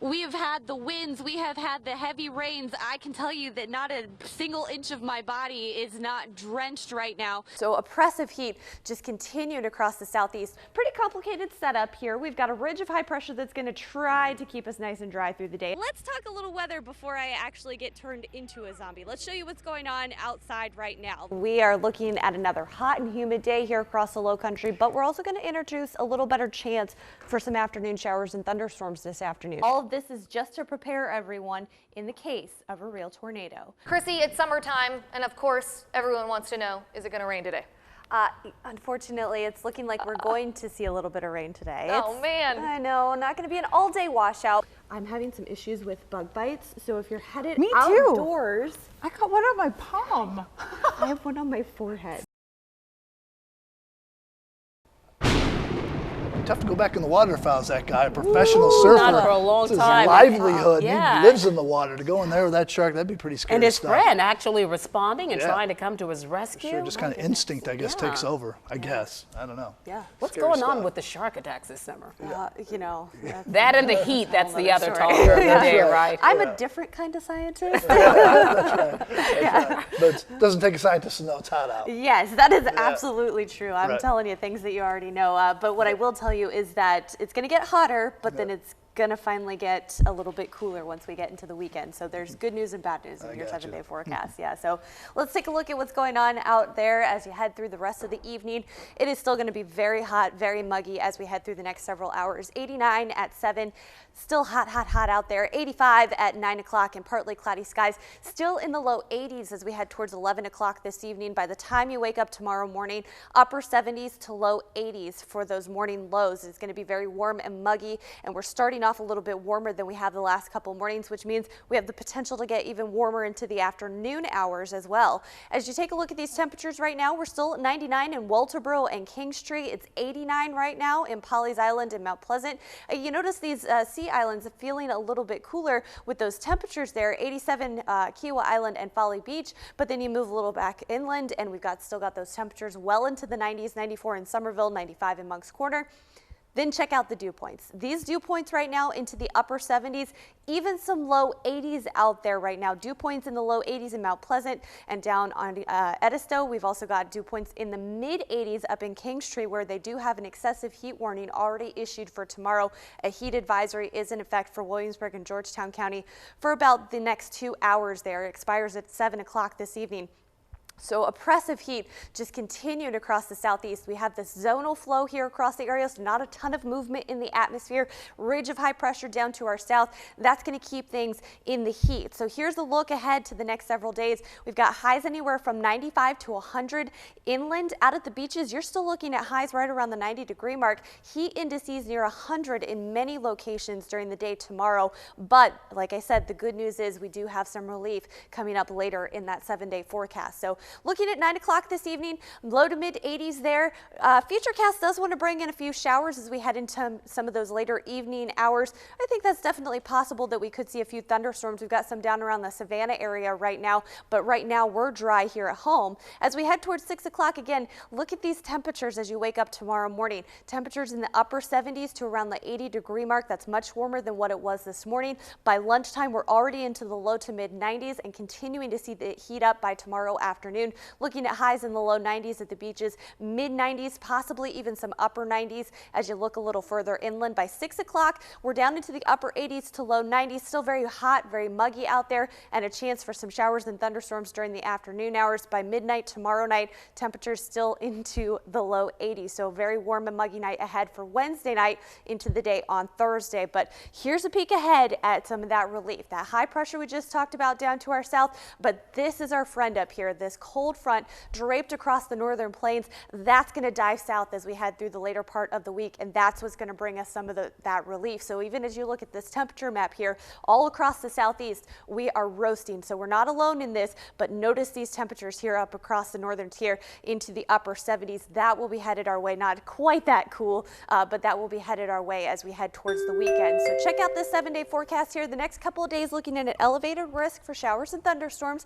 We have had the winds, we have had the heavy rains. I can tell you that not a single inch of my body is not drenched right now. So oppressive heat just continued across the southeast. Pretty complicated setup here. We've got a ridge of high pressure that's going to try to keep us nice and dry through the day. Let's talk a little weather before I actually get turned into a zombie. Let's show you what's going on outside right now. We are looking at another hot and humid day here across the low country, but we're also going to introduce a little better chance for some afternoon showers and thunderstorms this afternoon. All of this is just to prepare everyone in the case of a real tornado. Chrissy, it's summertime, and of course, everyone wants to know, is it going to rain today? Unfortunately, it's looking like we're going to see a little bit of rain today. Oh, man. I know, not going to be an all-day washout. I'm having some issues with bug bites, so if you're headed outdoors... I got one on my palm. I have one on my forehead. Tough to go back in the water if I was that guy, a professional surfer. Not for a long It's his time. livelihood. Yeah. He lives in the water. To go in there with that shark, that'd be pretty scary And his stuff. friend actually responding and trying to come to his rescue. Sure, just kind of instinct, I guess, takes over. I guess. I don't know. Yeah. What's Scary going stuff. on with the shark attacks this summer? You know. That and the heat, that's the other story. talk of the day, right? I'm a different kind of scientist. That's right. But it doesn't take a scientist to know it's hot out. Yes, that is absolutely true. I'm Right. telling you things that you already know. But what I will tell you is that it's going to get hotter, but then it's going to finally get a little bit cooler once we get into the weekend. So there's good news and bad news in your 7-day forecast. Yeah, so let's take a look at what's going on out there as you head through the rest of the evening. It is still going to be very hot, very muggy as we head through the next several hours. 89 at 7, still hot, hot, hot out there. 85 at 9 o'clock and partly cloudy skies. Still in the low 80s as we head towards 11 o'clock this evening. By the time you wake up tomorrow morning, upper 70s to low 80s for those morning lows. It's going to be very warm and muggy, and we're starting off a little bit warmer than we have the last couple mornings, which means we have the potential to get even warmer into the afternoon hours as well. As you take a look at these temperatures right now, we're still at 99 in Walterboro and Kingstree. It's 89 right now in Pawleys Island and Mount Pleasant. You notice these sea islands feeling a little bit cooler with those temperatures there, 87 Kiowa Island and Folly Beach, but then you move a little back inland and we've still got those temperatures well into the 90s, 94 in Somerville, 95 in Moncks Corner. Then check out the dew points. These dew points right now into the upper 70s, even some low 80s out there right now. Dew points in the low 80s in Mount Pleasant and down on Edisto. We've also got dew points in the mid 80s up in Kingstree, where they do have an excessive heat warning already issued for tomorrow. A heat advisory is in effect for Williamsburg and Georgetown County for about the next 2 hours there. It expires at 7 o'clock this evening. So oppressive heat just continued across the southeast. We have this zonal flow here across the area, so not a ton of movement in the atmosphere. Ridge of high pressure down to our south. That's going to keep things in the heat. So here's a look ahead to the next several days. We've got highs anywhere from 95 to 100 inland. Out at the beaches, you're still looking at highs right around the 90-degree mark. Heat indices near 100 in many locations during the day tomorrow. But like I said, the good news is we do have some relief coming up later in that 7-day forecast. So looking at 9 o'clock this evening, low to mid 80s there. Futurecast does want to bring in a few showers as we head into some of those later evening hours. I think that's definitely possible that we could see a few thunderstorms. We've got some down around the Savannah area right now, but right now we're dry here at home. As we head towards 6 o'clock again, look at these temperatures as you wake up tomorrow morning. Temperatures in the upper 70s to around the 80-degree mark. That's much warmer than what it was this morning. By lunchtime, we're already into the low to mid 90s and continuing to see the heat up by tomorrow afternoon. Looking at highs in the low 90s at the beaches, mid 90s, possibly even some upper 90s as you look a little further inland. By 6 o'clock, we're down into the upper 80s to low 90s. Still very hot, very muggy out there, and a chance for some showers and thunderstorms during the afternoon hours. By midnight tomorrow night, temperatures still into the low 80s. So very warm and muggy night ahead for Wednesday night into the day on Thursday. But here's a peek ahead at some of that relief. That high pressure we just talked about down to our south, but this is our friend up here, this cold front draped across the northern plains. That's going to dive south as we head through the later part of the week, and that's what's going to bring us some of that relief. So even as you look at this temperature map here, all across the southeast, we are roasting. So we're not alone in this, but notice these temperatures here up across the northern tier into the upper 70s. That will be headed our way. Not quite that cool, but that will be headed our way as we head towards the weekend. So check out this 7-day forecast here. The next couple of days looking at an elevated risk for showers and thunderstorms.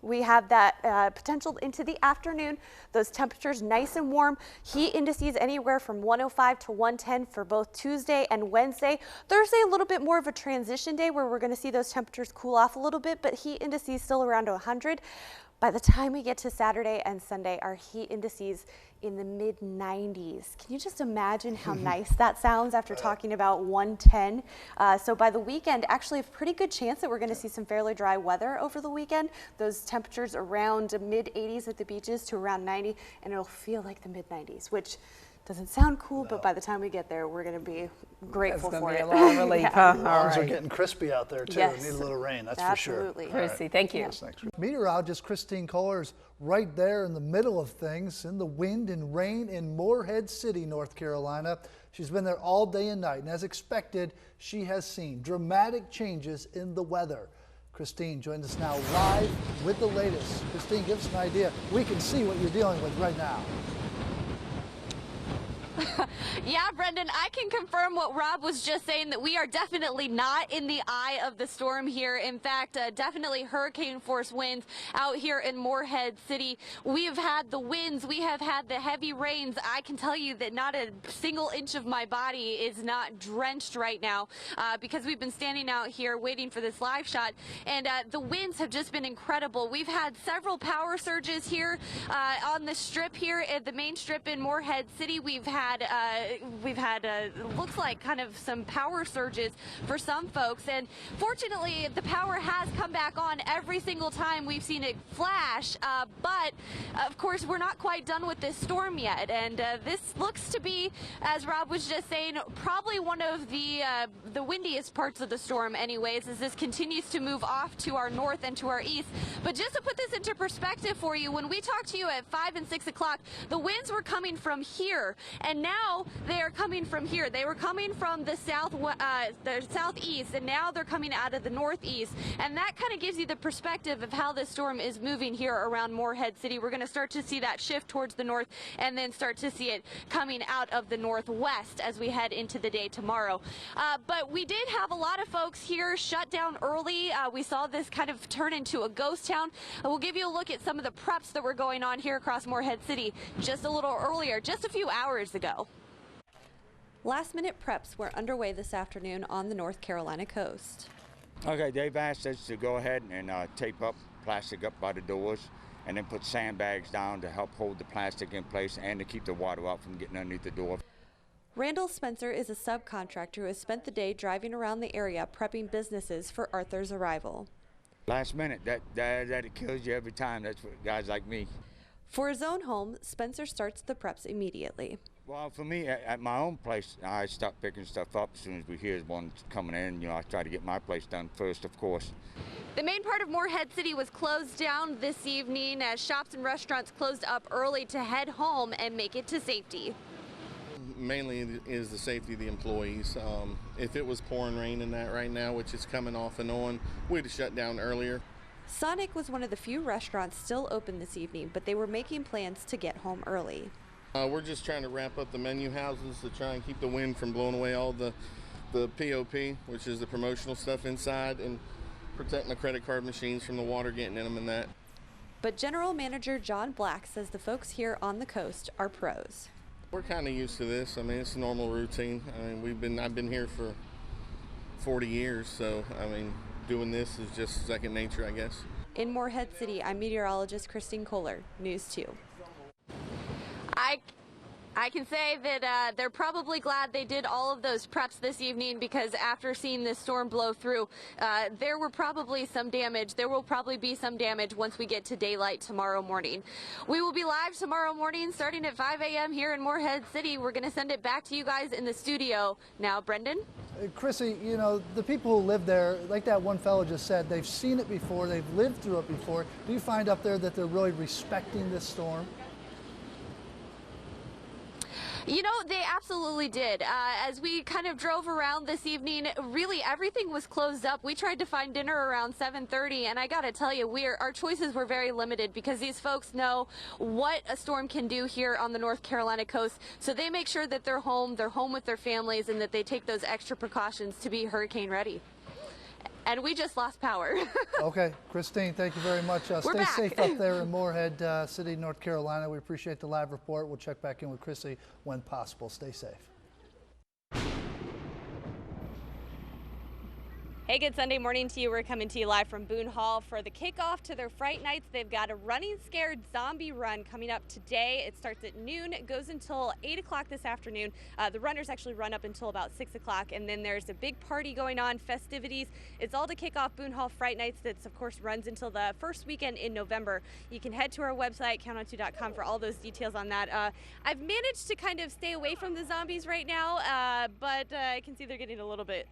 We have that potential into the afternoon. Those temperatures nice and warm. Heat indices anywhere from 105 to 110 for both Tuesday and Wednesday. Thursday, a little bit more of a transition day where we're going to see those temperatures cool off a little bit, but heat indices still around 100. By the time we get to Saturday and Sunday, our heat indices in the mid-90s. Can you just imagine how nice that sounds after talking about 110? So by the weekend, actually a pretty good chance that we're going to see some fairly dry weather over the weekend. Those temperatures around mid-80s at the beaches to around 90, and it'll feel like the mid-90s, which doesn't sound cool, but by the time we get there, we're going to be grateful for it. It's going to be a lot of relief, huh? All Lawns are right. getting crispy out there, too. Yes. Need a little rain, that's Absolutely. for sure. Chrissy, thank you. Yes, thanks. Meteorologist Christine Kohler is right there in the middle of things in the wind and rain in Morehead City, North Carolina. She's been there all day and night, and as expected, she has seen dramatic changes in the weather. Christine joins us now live with the latest. Christine, give us an idea. We can see what you're dealing with right now. Yeah, Brendan, I can confirm what Rob was just saying, that we are definitely not in the eye of the storm here. In fact, definitely hurricane force winds out here in Morehead City. We have had the winds, we have had the heavy rains. I can tell you that not a single inch of my body is not drenched right now because we've been standing out here waiting for this live shot, and the winds have just been incredible. We've had several power surges here on the strip here at the main strip in Morehead City. We've had looks like kind of some power surges for some folks, and fortunately the power has come back on every single time we've seen it flash, but of course we're not quite done with this storm yet, and this looks to be, as Rob was just saying, probably one of the windiest parts of the storm anyways, as this continues to move off to our north and to our east. But just to put this into perspective for you, when we talked to you at 5 and 6 o'clock, the winds were coming from here, and now they are coming from here. They were coming from the southeast, and now they're coming out of the northeast, and that kind of gives you the perspective of how this storm is moving here around Morehead City. We're going to start to see that shift towards the north, and then start to see it coming out of the northwest as we head into the day tomorrow. But we did have a lot of folks here shut down early. We saw this kind of turn into a ghost town. We'll give you a look at some of the preps that were going on here across Morehead City just a little earlier, just a few hours ago. Last-minute preps were underway this afternoon on the North Carolina coast. Okay, they've asked us to go ahead and tape up plastic up by the doors, and then put sandbags down to help hold the plastic in place and to keep the water out from getting underneath the door. Randall Spencer is a subcontractor who has spent the day driving around the area prepping businesses for Arthur's arrival. Last minute, that kills you every time. That's for guys like me. For his own home, Spencer starts the preps immediately. Well, for me, at my own place, I start picking stuff up as soon as we hear one coming in. You know, I try to get my place done first, of course. The main part of Morehead City was closed down this evening as shops and restaurants closed up early to head home and make it to safety. Mainly is the safety of the employees. If it was pouring rain in that right now, which is coming off and on, we'd have shut down earlier. Sonic was one of the few restaurants still open this evening, but they were making plans to get home early. We're just trying to wrap up the menu houses to try and keep the wind from blowing away all the POP, which is the promotional stuff inside, and protecting the credit card machines from the water getting in them and that. But General Manager John Black says the folks here on the coast are pros. We're kind of used to this. I mean, it's a normal routine. I mean, I've been here for 40 years, so I mean, doing this is just second nature, I guess. In Morehead City, I'm meteorologist Christine Kohler, News 2. I can say that they're probably glad they did all of those preps this evening, because after seeing this storm blow through, there were probably some damage. There will probably be some damage once we get to daylight tomorrow morning. We will be live tomorrow morning starting at 5 a.m. here in Morehead City. We're going to send it back to you guys in the studio. Now, Brendan? Chrissy, you know, the people who live there, like that one fellow just said, they've seen it before, they've lived through it before. Do you find up there that they're really respecting this storm? You know, they absolutely did. As we kind of drove around this evening, really everything was closed up. We tried to find dinner around 7:30, and I got to tell you, our choices were very limited, because these folks know what a storm can do here on the North Carolina coast. So they make sure that they're home with their families, and that they take those extra precautions to be hurricane ready. and we just lost power. Okay, Christine, thank you very much. Stay back. safe up there in Moorhead City, North Carolina. We appreciate the live report. We'll check back in with Chrissy when possible. Stay safe. Hey, good Sunday morning to you. We're coming to you live from Boone Hall for the kickoff to their Fright Nights. They've got a Running Scared Zombie Run coming up today. It starts at noon, it goes until 8 o'clock this afternoon. The runners actually run up until about 6 o'clock, and then there's a big party going on, festivities. It's all to kick off Boone Hall Fright Nights. That's, of course, runs until the first weekend in November. You can head to our website, countont2.com, for all those details on that. I've managed to kind of stay away from the zombies right now, but I can see they're getting a little bit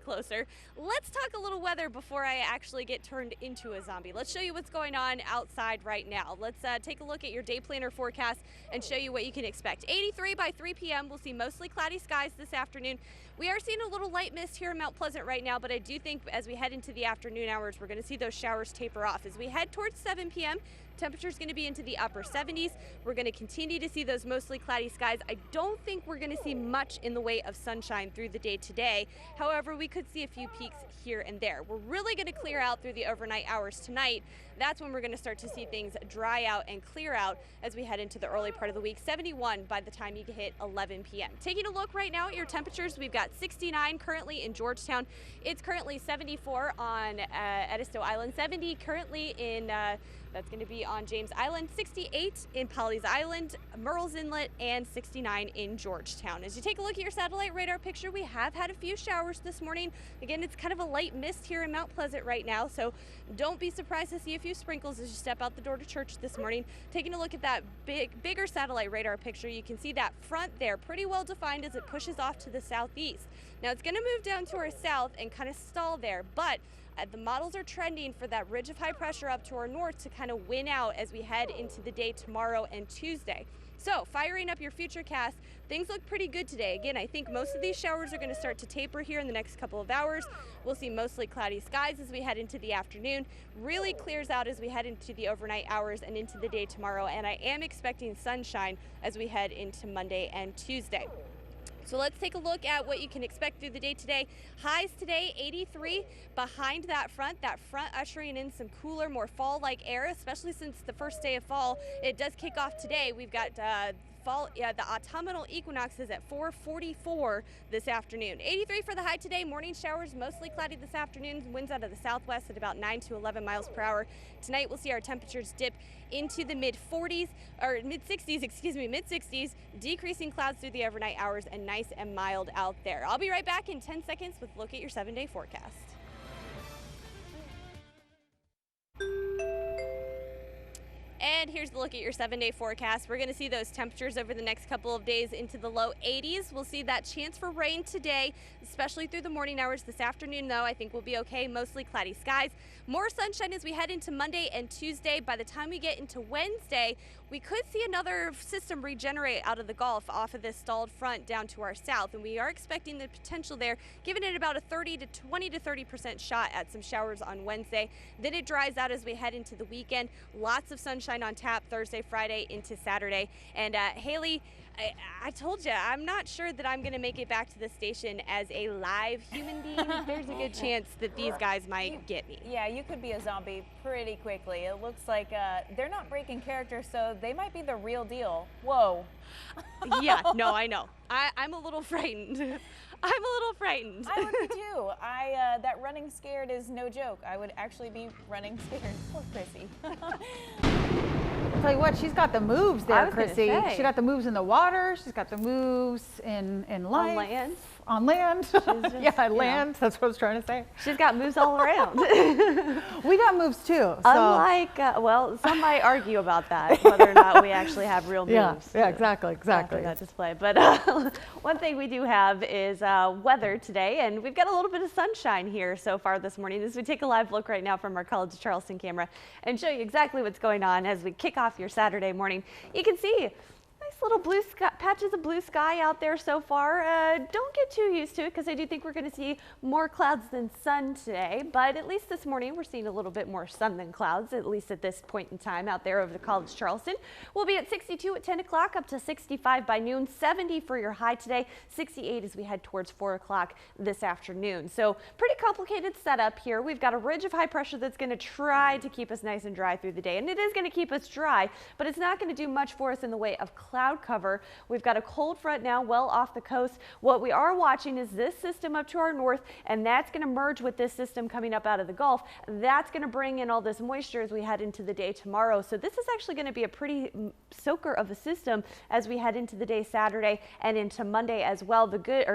closer. Let's talk a little weather before I actually get turned into a zombie. Let's show you what's going on outside right now. Let's take a look at your day planner forecast and show you what you can expect. 83 by 3 p.m. We'll see mostly cloudy skies this afternoon. We are seeing a little light mist here in Mount Pleasant right now, but I do think as we head into the afternoon hours, we're going to see those showers taper off. As we head towards 7 p.m., temperature's going to be into the upper 70s. We're going to continue to see those mostly cloudy skies. I don't think we're going to see much in the way of sunshine through the day today. However, we could see a few peaks here and there. We're really going to clear out through the overnight hours tonight. That's when we're going to start to see things dry out and clear out as we head into the early part of the week. 71 by the time you hit 11 p.m. Taking a look right now at your temperatures, we've got 69 currently in Georgetown. It's currently 74 on Edisto Island, 70 currently in that's going to be on James Island, 68 in Pawleys Island, Murrells Inlet, and 69 in Georgetown. As you take a look at your satellite radar picture, we have had a few showers this morning. Again, it's kind of a light mist here in Mount Pleasant right now, so don't be surprised to see a few sprinkles as you step out the door to church this morning. Taking a look at that bigger satellite radar picture, you can see that front there pretty well defined as it pushes off to the southeast. Now it's going to move down to our south and kind of stall there, but the models are trending for that ridge of high pressure up to our north to kind of win out as we head into the day tomorrow and Tuesday. So firing up your futurecast, things look pretty good today. Again, I think most of these showers are going to start to taper here in the next couple of hours. We'll see mostly cloudy skies as we head into the afternoon. Really clears out as we head into the overnight hours and into the day tomorrow. And I am expecting sunshine as we head into Monday and Tuesday. So let's take a look at what you can expect through the day today. Highs today, 83. Behind that front ushering in some cooler, more fall-like air, especially since the first day of fall. It does kick off today. We've got the autumnal equinox is at 4:44 this afternoon. 83 for the high today. Morning showers, mostly cloudy this afternoon. Winds out of the southwest at about 9 to 11 miles per hour. Tonight we'll see our temperatures dip into the mid-40s, or mid-60s, mid-60s, decreasing clouds through the overnight hours and nice and mild out there. I'll be right back in 10 seconds with a look at your 7-day forecast. And here's the look at your 7-day forecast. We're going to see those temperatures over the next couple of days into the low 80s. We'll see that chance for rain today, especially through the morning hours. This afternoon, though, I think we'll be okay. Mostly cloudy skies. More sunshine as we head into Monday and Tuesday. By the time we get into Wednesday, we could see another system regenerate out of the Gulf off of this stalled front down to our south. And we are expecting the potential there, giving it about a 20 to 30% shot at some showers on Wednesday. Then it dries out as we head into the weekend. Lots of sunshine on tap Thursday, Friday into Saturday. And Haley, I told you, I'm not sure that I'm going to make it back to the station as a live human being. There's a good chance that these guys might get me. Yeah, you could be a zombie pretty quickly. It looks like they're not breaking character, so they might be the real deal. Whoa. Yeah, no, I know. I'm a little frightened. I'm a little frightened. I would be too. That running scared is no joke. I would actually be running scared. Poor Chrissy. Tell you what, she's got the moves there, Chrissy. say. She got the moves in the water. She's got the moves in life. On land. On land. Just, yeah, land. That's what I was trying to say. She's got moves all around. We got moves too. So. Unlike, well, some might argue about that, whether or not we actually have real moves. Yeah, exactly. After that display. But one thing we do have is weather today, and we've got a little bit of sunshine here so far this morning as we take a live look right now from our College of Charleston camera and show you exactly what's going on as we kick off your Saturday morning. You can see Nice little blue sky, patches of blue sky out there so far. Don't get too used to it because I do think we're going to see more clouds than sun today. But at least this morning we're seeing a little bit more sun than clouds, at least at this point in time out there over the College Charleston. We'll be at 62 at 10 o'clock, up to 65 by noon, 70 for your high today, 68 as we head towards 4 o'clock this afternoon. So pretty complicated setup here. We've got a ridge of high pressure that's going to try to keep us nice and dry through the day, and it is going to keep us dry, but it's not going to do much for us in the way of cloud cover. We've got a cold front now well off the coast. What we are watching is this system up to our north, and that's going to merge with this system coming up out of the Gulf. That's going to bring in all this moisture as we head into the day tomorrow. So this is actually going to be a pretty soaker of a system as we head into the day Saturday and into Monday as well.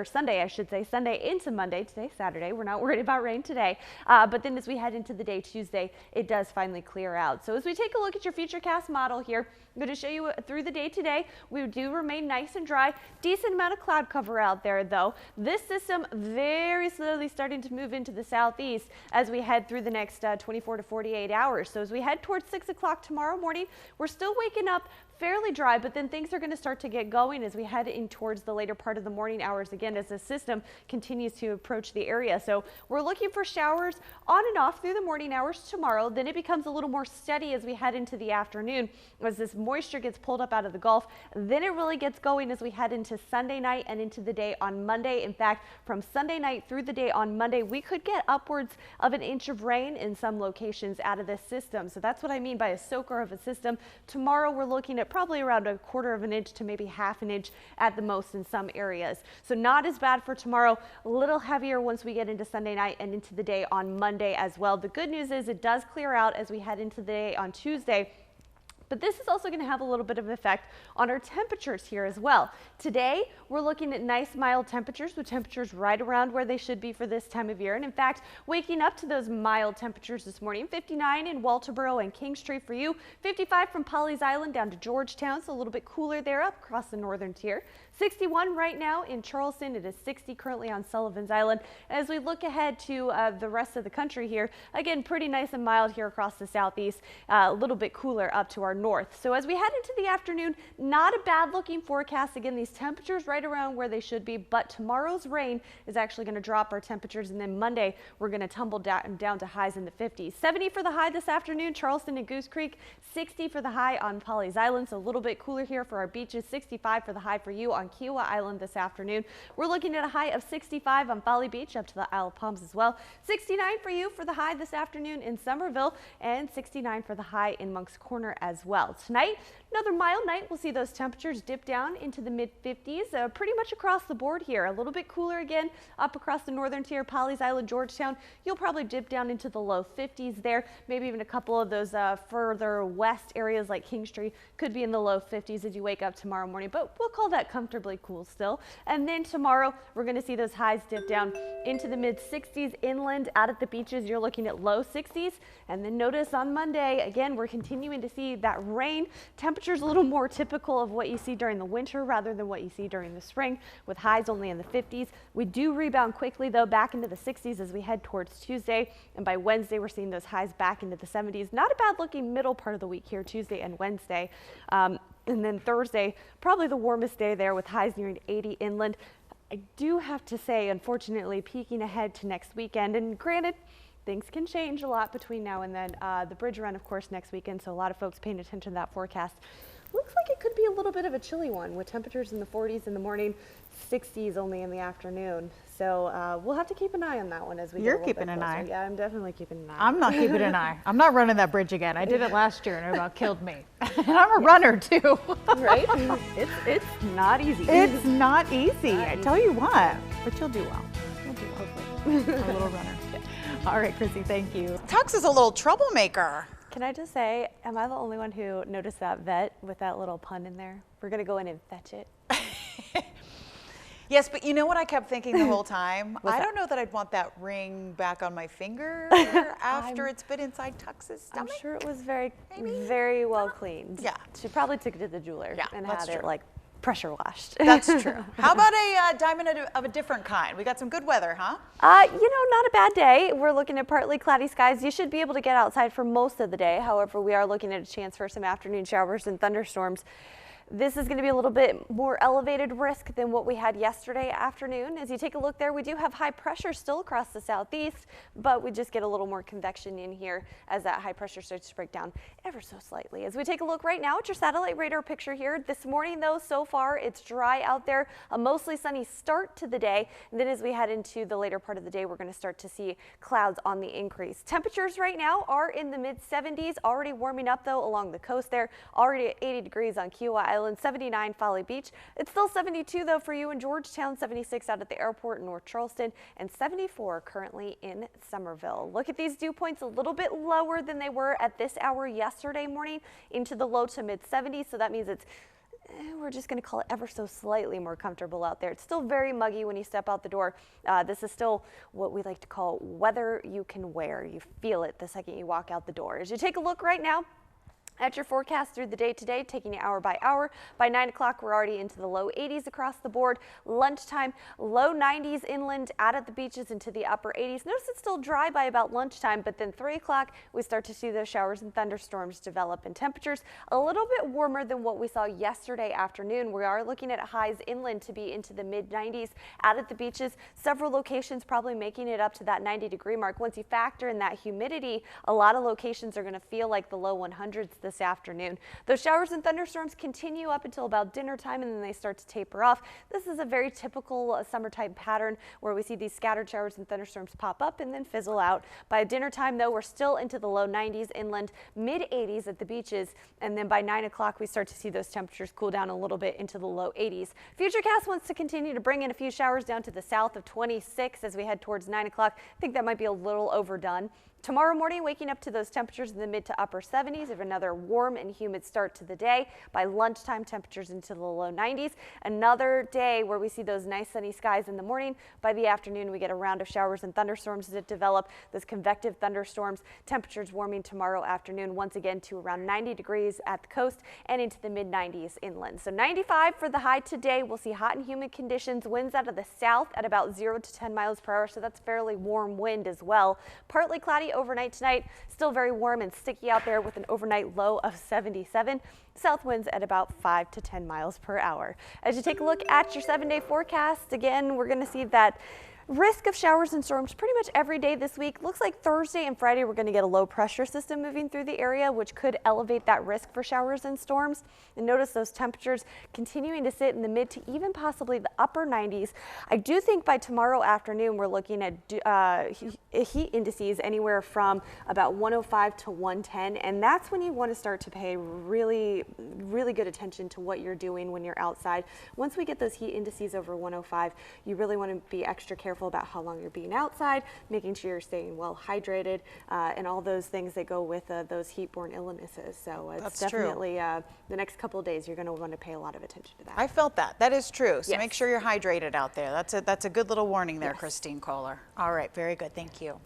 Sunday, I should say, Sunday into Monday. Today, Saturday. We're not worried about rain today. But then as we head into the day Tuesday, it does finally clear out. So as we take a look at your Futurecast model here, I'm going to show you through the day today. We do remain nice and dry. Decent amount of cloud cover out there, though. This system very slowly starting to move into the southeast as we head through the next 24 to 48 hours. So as we head towards 6 o'clock tomorrow morning, we're still waking up fairly dry, but then things are going to start to get going as we head in towards the later part of the morning hours again as the system continues to approach the area. So we're looking for showers on and off through the morning hours tomorrow. Then it becomes a little more steady as we head into the afternoon as this moisture gets pulled up out of the Gulf. Then it really gets going as we head into Sunday night and into the day on Monday. In fact, from Sunday night through the day on Monday, we could get upwards of an inch of rain in some locations out of this system. So that's what I mean by a soaker of a system. Tomorrow we're looking at probably around a quarter of an inch to maybe half an inch at the most in some areas. So not as bad for tomorrow, a little heavier once we get into Sunday night and into the day on Monday as well. The good news is it does clear out as we head into the day on Tuesday. But this is also going to have a little bit of effect on our temperatures here as well. Today, we're looking at nice mild temperatures with temperatures right around where they should be for this time of year. And in fact, waking up to those mild temperatures this morning, 59 in Walterboro and Kingstree for you, 55 from Pawleys Island down to Georgetown, so a little bit cooler there up across the northern tier. 61 right now in Charleston. It is 60 currently on Sullivan's Island. As we look ahead to the rest of the country here, again, pretty nice and mild here across the southeast, a little bit cooler up to our north. So as we head into the afternoon, not a bad looking forecast. Again, these temperatures right around where they should be, but tomorrow's rain is actually going to drop our temperatures, and then Monday we're going to tumble down to highs in the 50s. 70 for the high this afternoon, Charleston and Goose Creek, 60 for the high on Pawleys Island, so a little bit cooler here for our beaches, 65 for the high for you on Kiowa Island this afternoon. We're looking at a high of 65 on Folly Beach up to the Isle of Palms as well. 69 for you for the high this afternoon in Somerville, and 69 for the high in Moncks Corner as well. Tonight, another mild night. We'll see those temperatures dip down into the mid-50s, pretty much across the board here. A little bit cooler again up across the northern tier, Pawleys Island, Georgetown. You'll probably dip down into the low 50s there. Maybe even a couple of those further west areas like Kingstree could be in the low 50s as you wake up tomorrow morning, but we'll call that comfortably cool still. And then tomorrow, we're going to see those highs dip down into the mid-60s inland. Out at the beaches, you're looking at low 60s. And then notice on Monday, again, we're continuing to see that rain. Temperatures a little more typical of what you see during the winter rather than what you see during the spring, with highs only in the 50s. We do rebound quickly, though, back into the 60s as we head towards Tuesday. And by Wednesday, we're seeing those highs back into the 70s. Not a bad looking middle part of the week here, Tuesday and Wednesday. And then Thursday, probably the warmest day there with highs nearing 80 inland. I do have to say, unfortunately, peeking ahead to next weekend, and granted, things can change a lot between now and then. The bridge run, of course, next weekend, so a lot of folks paying attention to that forecast. Looks like it could be a little bit of a chilly one with temperatures in the 40s in the morning, 60s only in the afternoon. So we'll have to keep an eye on that one as we get a little bit closer. You're keeping an eye. Yeah, I'm definitely keeping an eye. I'm not keeping an eye. I'm not running that bridge again. I did it last year and it about killed me. And I'm a runner too. Right? It's not easy. It's not easy. I tell you what. But you'll do well. You'll do well. Hopefully. A little runner. All right, Chrissy, thank you. Tux is a little troublemaker. Can I just say, am I the only one who noticed that vet with that little pun in there? We're going to go in and fetch it. Yes, but you know what I kept thinking the whole time? I don't know that I'd want that ring back on my finger after it's been inside Tux's stomach. I'm sure it was very well cleaned. Yeah. She probably took it to the jeweler and had it like pressure washed. That's true. How about a diamond of a different kind? We got some good weather, huh? You know, not a bad day. We're looking at partly cloudy skies. You should be able to get outside for most of the day. However, we are looking at a chance for some afternoon showers and thunderstorms. This is going to be a little bit more elevated risk than what we had yesterday afternoon. As you take a look there, we do have high pressure still across the southeast, but we just get a little more convection in here as that high pressure starts to break down ever so slightly. As we take a look right now at your satellite radar picture here, this morning though, so far it's dry out there, a mostly sunny start to the day. And then as we head into the later part of the day, we're going to start to see clouds on the increase. Temperatures right now are in the mid 70s, already warming up though along the coast there, already at 80 degrees on Kiowa Island. 79 Folly Beach. It's still 72 though for you in Georgetown, 76 out at the airport in North Charleston, and 74 currently in Somerville. Look at these dew points a little bit lower than they were at this hour yesterday morning, into the low to mid 70s. So that means it's we're just going to call it ever so slightly more comfortable out there. It's still very muggy when you step out the door. This is still what we like to call weather you can wear. You feel it the second you walk out the door. As you take a look right now at your forecast through the day today, taking it hour by hour. By 9 o'clock, we're already into the low 80s across the board. Lunchtime, low 90s inland, out at the beaches into the upper 80s. Notice it's still dry by about lunchtime, but then 3 o'clock, we start to see those showers and thunderstorms develop, and temperatures a little bit warmer than what we saw yesterday afternoon. We are looking at highs inland to be into the mid 90s. Out at the beaches, several locations probably making it up to that 90-degree mark. Once you factor in that humidity, a lot of locations are going to feel like the low 100s this afternoon. Those showers and thunderstorms continue up until about dinner time, and then they start to taper off. This is a very typical summertime pattern where we see these scattered showers and thunderstorms pop up and then fizzle out. By dinner time though, we're still into the low 90s inland, mid 80s at the beaches, and then by 9 o'clock we start to see those temperatures cool down a little bit into the low 80s. Futurecast wants to continue to bring in a few showers down to the south of 26 as we head towards 9 o'clock. I think that might be a little overdone. Tomorrow morning, waking up to those temperatures in the mid to upper 70s of another warm and humid start to the day. By lunchtime, temperatures into the low 90s. Another day where we see those nice sunny skies in the morning. By the afternoon, we get a round of showers and thunderstorms that develop. Those convective thunderstorms, temperatures warming tomorrow afternoon once again to around 90 degrees at the coast and into the mid 90s inland. So 95 for the high today. We'll see hot and humid conditions. Winds out of the south at about 0 to 10 miles per hour. So that's fairly warm wind as well. Partly cloudy overnight tonight, still very warm and sticky out there with an overnight low of 77. South winds at about 5 to 10 miles per hour. As you take a look at your 7-day forecast, again, we're going to see that risk of showers and storms pretty much every day this week. Looks like Thursday and Friday we're going to get a low pressure system moving through the area, which could elevate that risk for showers and storms. And notice those temperatures continuing to sit in the mid to even possibly the upper 90s. I do think by tomorrow afternoon we're looking at heat indices anywhere from about 105 to 110, and that's when you want to start to pay really good attention to what you're doing when you're outside. Once we get those heat indices over 105, you really want to be extra careful about how long you're being outside, making sure you're staying well hydrated, and all those things that go with those heat-borne illnesses. So it's definitely the next couple of days you're going to want to pay a lot of attention to that. I felt that. That is true. So yes. Make sure you're hydrated out there. That's a good little warning there, yes. Christine Kohler. All right, very good. Thank you.